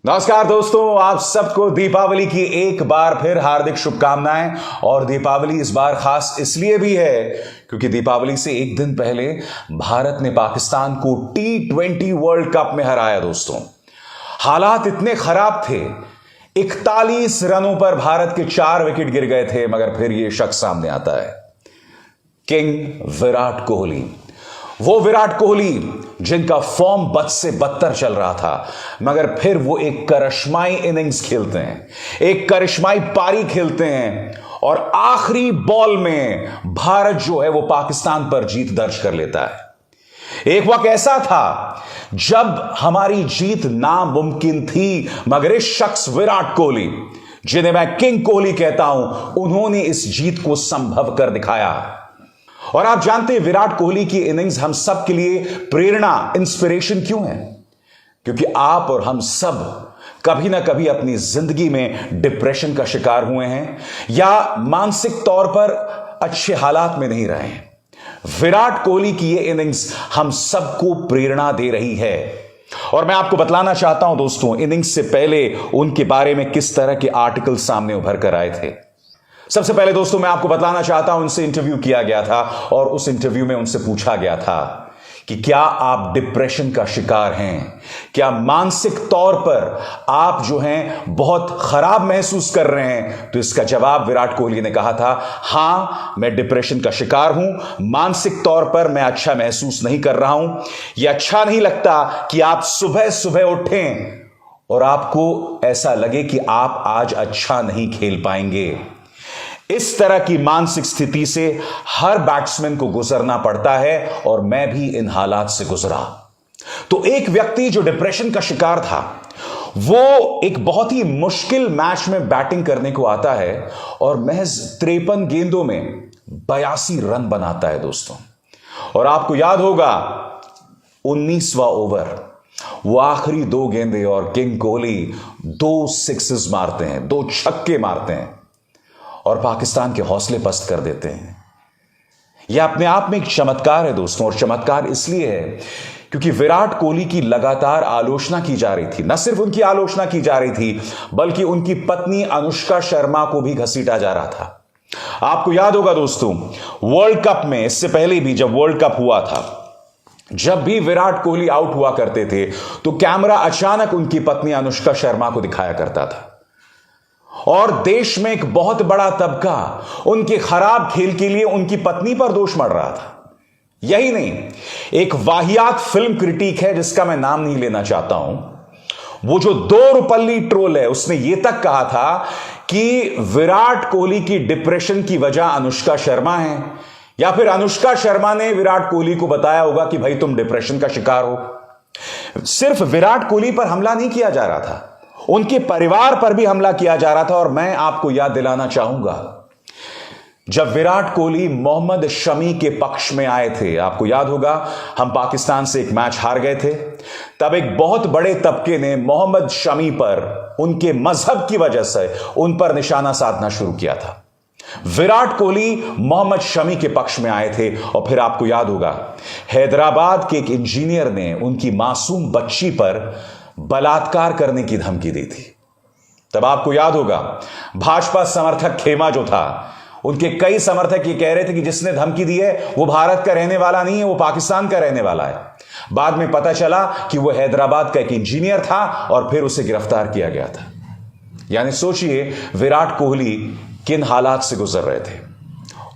नमस्कार दोस्तों, आप सबको दीपावली की एक बार फिर हार्दिक शुभकामनाएं। और दीपावली इस बार खास इसलिए भी है क्योंकि दीपावली से एक दिन पहले भारत ने पाकिस्तान को T20 वर्ल्ड कप में हराया। दोस्तों, हालात इतने खराब थे, 41 रनों पर भारत के 4 विकेट गिर गए थे, मगर फिर यह शख्स सामने आता है, किंग विराट कोहली। वो विराट कोहली जिनका फॉर्म बद से बदतर चल रहा था, मगर फिर वो एक करिश्माई इनिंग्स खेलते हैं, एक करिश्माई पारी खेलते हैं और आखिरी बॉल में भारत जो है वो पाकिस्तान पर जीत दर्ज कर लेता है। एक वक्त ऐसा था जब हमारी जीत नामुमकिन थी, मगर इस शख्स विराट कोहली, जिन्हें मैं किंग कोहली कहता हूं, उन्होंने इस जीत को संभव कर दिखाया। और आप जानते हैं विराट कोहली की इनिंग्स हम सब के लिए प्रेरणा, इंस्पिरेशन क्यों है? क्योंकि आप और हम सब कभी ना कभी अपनी जिंदगी में डिप्रेशन का शिकार हुए हैं या मानसिक तौर पर अच्छे हालात में नहीं रहे हैं। विराट कोहली की ये इनिंग्स हम सबको प्रेरणा दे रही है। और मैं आपको बतलाना चाहता हूं दोस्तों, इनिंग्स से पहले उनके बारे में किस तरह के आर्टिकल सामने उभर कर आए थे। सबसे पहले दोस्तों मैं आपको बताना चाहता हूं, उनसे इंटरव्यू किया गया था और उस इंटरव्यू में उनसे पूछा गया था कि क्या आप डिप्रेशन का शिकार हैं, क्या मानसिक तौर पर आप जो हैं बहुत खराब महसूस कर रहे हैं? तो इसका जवाब विराट कोहली ने कहा था, हां मैं डिप्रेशन का शिकार हूं, मानसिक तौर पर मैं अच्छा महसूस नहीं कर रहा हूं। यह अच्छा नहीं लगता कि आप सुबह सुबह उठें और आपको ऐसा लगे कि आप आज अच्छा नहीं खेल पाएंगे। इस तरह की मानसिक स्थिति से हर बैट्समैन को गुजरना पड़ता है और मैं भी इन हालात से गुजरा। तो एक व्यक्ति जो डिप्रेशन का शिकार था, वो एक बहुत ही मुश्किल मैच में बैटिंग करने को आता है और महज 53 गेंदों में 82 रन बनाता है दोस्तों। और आपको याद होगा 19वां ओवर, वो आखिरी 2 गेंदें और किंग कोहली 2 सिक्सेस मारते हैं, 2 छक्के मारते हैं और पाकिस्तान के हौसले पस्त कर देते हैं। यह अपने आप में एक चमत्कार है दोस्तों, और चमत्कार इसलिए है क्योंकि विराट कोहली की लगातार आलोचना की जा रही थी। न सिर्फ उनकी आलोचना की जा रही थी, बल्कि उनकी पत्नी अनुष्का शर्मा को भी घसीटा जा रहा था। आपको याद होगा दोस्तों, वर्ल्ड कप में इससे पहले भी जब वर्ल्ड कप हुआ था, जब भी विराट कोहली आउट हुआ करते थे तो कैमरा अचानक उनकी पत्नी अनुष्का शर्मा को दिखाया करता था और देश में एक बहुत बड़ा तबका उनके खराब खेल के लिए उनकी पत्नी पर दोष मढ़ रहा था। यही नहीं, एक वाहियात फिल्म क्रिटिक है जिसका मैं नाम नहीं लेना चाहता हूं, वो जो 2 रुपल्ली ट्रोल है, उसने यह तक कहा था कि विराट कोहली की डिप्रेशन की वजह अनुष्का शर्मा है, या फिर अनुष्का शर्मा ने विराट कोहली को बताया होगा कि भाई तुम डिप्रेशन का शिकार हो। सिर्फ विराट कोहली पर हमला नहीं किया जा रहा था, उनके परिवार पर भी हमला किया जा रहा था। और मैं आपको याद दिलाना चाहूंगा, जब विराट कोहली मोहम्मद शमी के पक्ष में आए थे, आपको याद होगा हम पाकिस्तान से एक मैच हार गए थे, तब एक बहुत बड़े तबके ने मोहम्मद शमी पर उनके मजहब की वजह से उन पर निशाना साधना शुरू किया था। विराट कोहली मोहम्मद शमी के पक्ष में आए थे और फिर आपको याद होगा हैदराबाद के एक इंजीनियर ने उनकी मासूम बच्ची पर बलात्कार करने की धमकी दी थी। तब आपको याद होगा भाजपा समर्थक खेमा जो था, उनके कई समर्थक ये कह रहे थे कि जिसने धमकी दी है वो भारत का रहने वाला नहीं है, वो पाकिस्तान का रहने वाला है। बाद में पता चला कि वो हैदराबाद का एक इंजीनियर था और फिर उसे गिरफ्तार किया गया था। यानी सोचिए विराट कोहली किन हालात से गुजर रहे थे।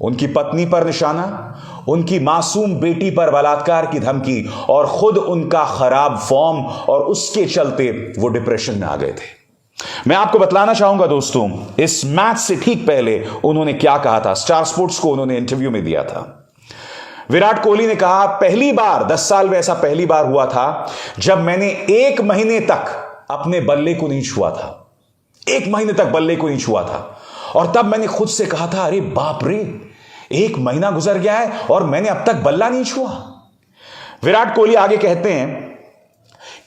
उनकी पत्नी पर निशाना, उनकी मासूम बेटी पर बलात्कार की धमकी और खुद उनका खराब फॉर्म, और उसके चलते वो डिप्रेशन में आ गए थे। मैं आपको बतलाना चाहूंगा दोस्तों, इस मैच से ठीक पहले उन्होंने क्या कहा था। स्टार स्पोर्ट्स को उन्होंने इंटरव्यू में दिया था। विराट कोहली ने कहा, पहली बार 10 साल में ऐसा पहली बार हुआ था जब मैंने 1 महीने तक अपने बल्ले को नहीं छुआ था। 1 महीने तक बल्ले को नहीं छुआ था और तब मैंने खुद से कहा था, अरे बाप रे, 1 महीना गुजर गया है और मैंने अब तक बल्ला नहीं छुआ। विराट कोहली आगे कहते हैं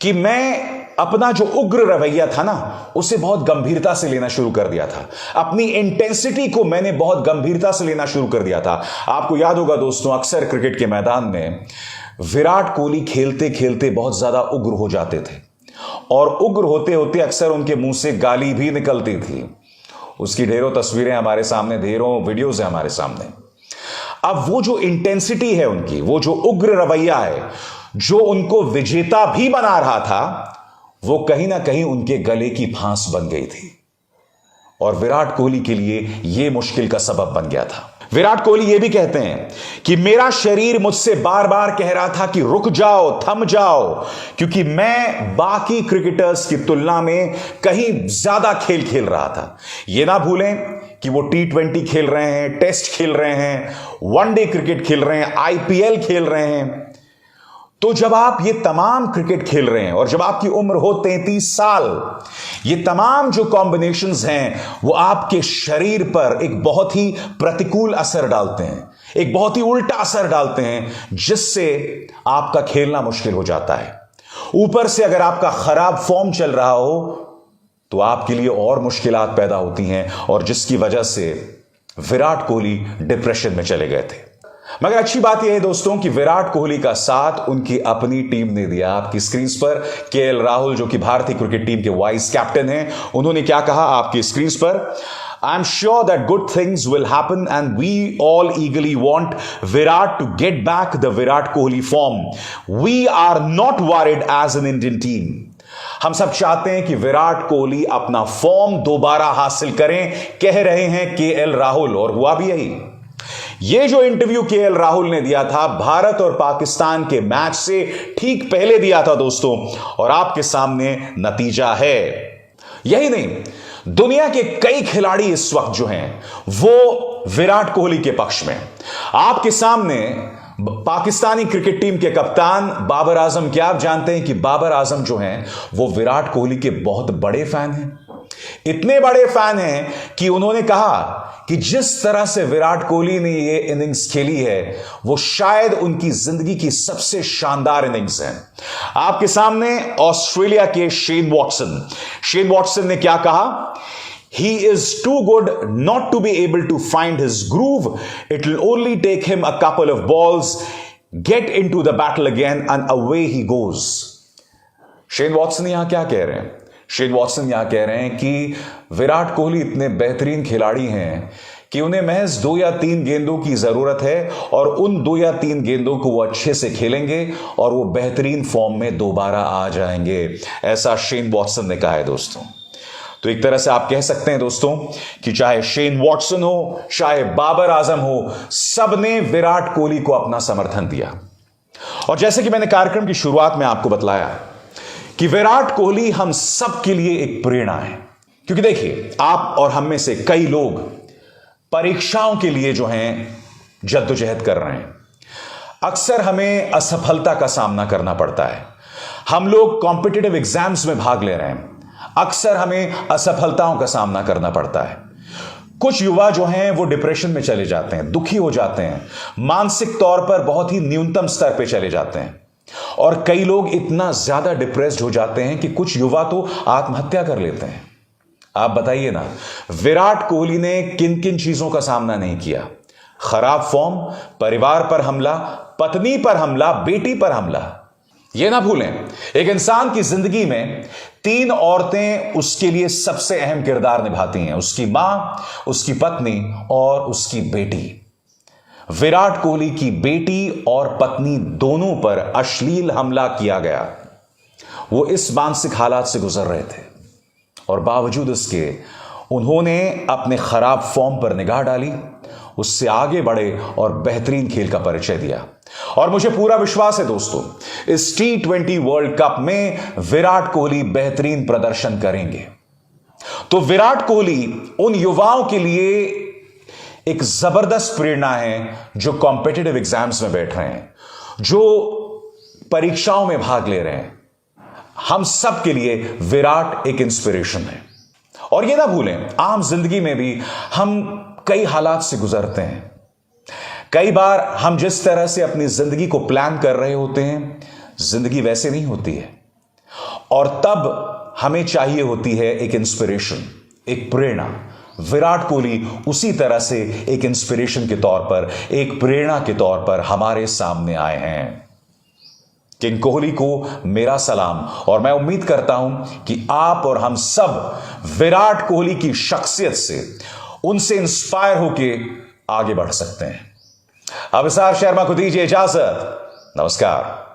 कि मैं अपना जो उग्र रवैया था ना, उसे बहुत गंभीरता से लेना शुरू कर दिया था। अपनी इंटेंसिटी को मैंने बहुत गंभीरता से लेना शुरू कर दिया था। आपको याद होगा दोस्तों, अक्सर क्रिकेट के मैदान में विराट कोहली खेलते खेलते बहुत ज्यादा उग्र हो जाते थे और उग्र होते होते अक्सर उनके मुंह से गाली भी निकलती थी। उसकी ढेरों तस्वीरें हमारे सामने, ढेरों वीडियोज है हमारे सामने। अब वो जो इंटेंसिटी है उनकी, वो जो उग्र रवैया है, जो उनको विजेता भी बना रहा था, वो कहीं ना कहीं उनके गले की फांस बन गई थी और विराट कोहली के लिए यह मुश्किल का सबब बन गया था। विराट कोहली यह भी कहते हैं कि मेरा शरीर मुझसे बार बार कह रहा था कि रुक जाओ, थम जाओ, क्योंकि मैं बाकी क्रिकेटर्स की तुलना में कहीं ज्यादा खेल खेल रहा था। यह ना भूलें कि वो T20 खेल रहे हैं, टेस्ट खेल रहे हैं, वनडे क्रिकेट खेल रहे हैं, IPL खेल रहे हैं। तो जब आप ये तमाम क्रिकेट खेल रहे हैं और जब आपकी उम्र हो 33 साल, ये तमाम जो कॉम्बिनेशंस हैं वो आपके शरीर पर एक बहुत ही प्रतिकूल असर डालते हैं, एक बहुत ही उल्टा असर डालते हैं, जिससे आपका खेलना मुश्किल हो जाता है। ऊपर से अगर आपका खराब फॉर्म चल रहा हो तो आपके लिए और मुश्किलात पैदा होती हैं, और जिसकी वजह से विराट कोहली डिप्रेशन में चले गए थे। मगर अच्छी बात यह है दोस्तों कि विराट कोहली का साथ उनकी अपनी टीम ने दिया। आपकी स्क्रीन पर केएल राहुल, जो कि भारतीय क्रिकेट टीम के वाइस कैप्टन हैं, उन्होंने क्या कहा आपकी स्क्रीन पर? I am sure that good things will happen and we all eagerly want Virat to get back the Virat Kohli form. We are not worried as an Indian team. हम सब चाहते हैं कि विराट कोहली अपना फॉर्म दोबारा हासिल करें, कह रहे हैं केएल राहुल, और हुआ भी यही। यह जो इंटरव्यू केएल राहुल ने दिया था भारत और पाकिस्तान के मैच से ठीक पहले दिया था दोस्तों, और आपके सामने नतीजा है। यही नहीं, दुनिया के कई खिलाड़ी इस वक्त जो हैं वो विराट कोहली के पक्ष में। आपके सामने पाकिस्तानी क्रिकेट टीम के कप्तान बाबर आजम, क्या आप जानते हैं कि बाबर आजम जो हैं वो विराट कोहली के बहुत बड़े फैन हैं। इतने बड़े फैन हैं कि उन्होंने कहा कि जिस तरह से विराट कोहली ने ये इनिंग्स खेली है वो शायद उनकी जिंदगी की सबसे शानदार इनिंग्स है। आपके सामने ऑस्ट्रेलिया के शेन वॉटसन ने क्या कहा? He is too good not to be able to find his groove. It will only take him a couple of balls, get into the battle again, and away he goes. Shane Watson यहां क्या कह रहे हैं? Shane Watson यहां कह रहे हैं कि विराट कोहली इतने बेहतरीन खिलाड़ी हैं कि उन्हें महज 2 या 3 गेंदों की जरूरत है, और उन 2 या 3 गेंदों को वो अच्छे से खेलेंगे और वो बेहतरीन फॉर्म में दोबारा आ जाएंगे। ऐसा शेन वॉटसन ने कहा है दोस्तों। तो एक तरह से आप कह सकते हैं दोस्तों कि चाहे शेन वॉटसन हो, चाहे बाबर आजम हो, सबने विराट कोहली को अपना समर्थन दिया। और जैसे कि मैंने कार्यक्रम की शुरुआत में आपको बतलाया कि विराट कोहली हम सब के लिए एक प्रेरणा है, क्योंकि देखिए आप और हम में से कई लोग परीक्षाओं के लिए जो हैं जद्दोजहद कर रहे हैं। अक्सर हमें असफलता का सामना करना पड़ता है। हम लोग कॉम्पिटिटिव एग्जाम्स में भाग ले रहे हैं, अक्सर हमें असफलताओं का सामना करना पड़ता है। कुछ युवा जो हैं वो डिप्रेशन में चले जाते हैं, दुखी हो जाते हैं, मानसिक तौर पर बहुत ही न्यूनतम स्तर पे चले जाते हैं, और कई लोग इतना ज्यादा डिप्रेस्ड हो जाते हैं कि कुछ युवा तो आत्महत्या कर लेते हैं। आप बताइए ना, विराट कोहली ने किन किन चीजों का सामना नहीं किया? खराब फॉर्म, परिवार पर हमला, पत्नी पर हमला, बेटी पर हमला। यह ना भूलें, एक इंसान की जिंदगी में 3 औरतें उसके लिए सबसे अहम किरदार निभाती हैं, उसकी मां, उसकी पत्नी और उसकी बेटी। विराट कोहली की बेटी और पत्नी दोनों पर अश्लील हमला किया गया। वो इस मानसिक हालात से गुजर रहे थे और बावजूद इसके उन्होंने अपने खराब फॉर्म पर निगाह डाली, उससे आगे बढ़े और बेहतरीन खेल का परिचय दिया। और मुझे पूरा विश्वास है दोस्तों, इस T20 वर्ल्ड कप में विराट कोहली बेहतरीन प्रदर्शन करेंगे। तो विराट कोहली उन युवाओं के लिए एक जबरदस्त प्रेरणा है जो कॉम्पिटिटिव एग्जाम्स में बैठ रहे हैं, जो परीक्षाओं में भाग ले रहे हैं। हम सब के लिए विराट एक इंस्पिरेशन है। और यह ना भूलें, आम जिंदगी में भी हम कई हालात से गुजरते हैं। कई बार हम जिस तरह से अपनी जिंदगी को प्लान कर रहे होते हैं, जिंदगी वैसे नहीं होती है, और तब हमें चाहिए होती है एक इंस्पिरेशन, एक प्रेरणा। विराट कोहली उसी तरह से एक इंस्पिरेशन के तौर पर, एक प्रेरणा के तौर पर हमारे सामने आए हैं। किंग कोहली को मेरा सलाम। और मैं उम्मीद करता हूं कि आप और हम सब विराट कोहली की शख्सियत से, उनसे इंस्पायर होके आगे बढ़ सकते हैं। अभिसार शर्मा को दीजिए इजाजत। नमस्कार।